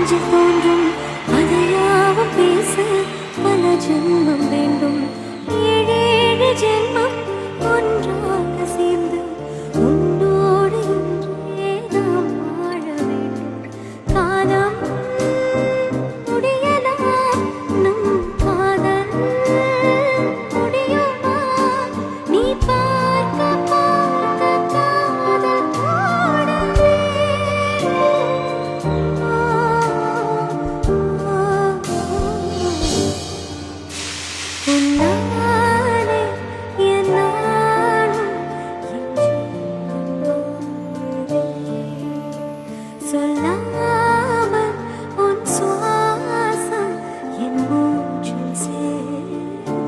நெஞ்சில் தோன்றும் அதையாவும் பேச பல ஜென்மம் வேண்டும். ஏழேழு ஜென்மம் ஒன்றாக சேர்ந்து உன்னோடு இன்றே நாம் வாழ வேண்டும். காலம் முடியலாம் நம் காதல் முடியுமா? நீ பார்க்க பார்க்க காதல் கூடவே உன்னாலே என்னாலும் என் ஜீவன் வாழுதே. சொல்லாமல் உன் சுவாசம் என் மூச்சில் சேருதே.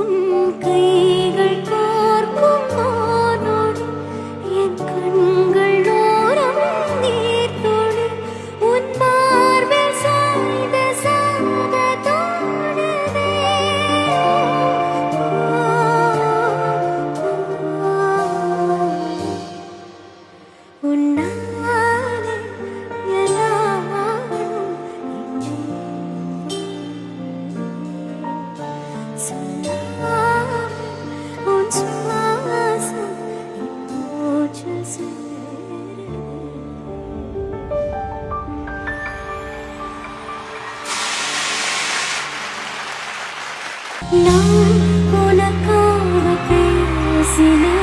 உன் கைகள் கோர்க்கும் மானோடு என் கண்கள் ஓரம் நீர்த்துளி. உன் மார்பில் சாய்ந்த சாக தோணுதே. உன்னாலே என்னாலும் என் ஜீவன் சொல்லாமல் உன் சுவாசம் என் மூச்சில் சேருதே. நான் உனக்காக பேசினேன்.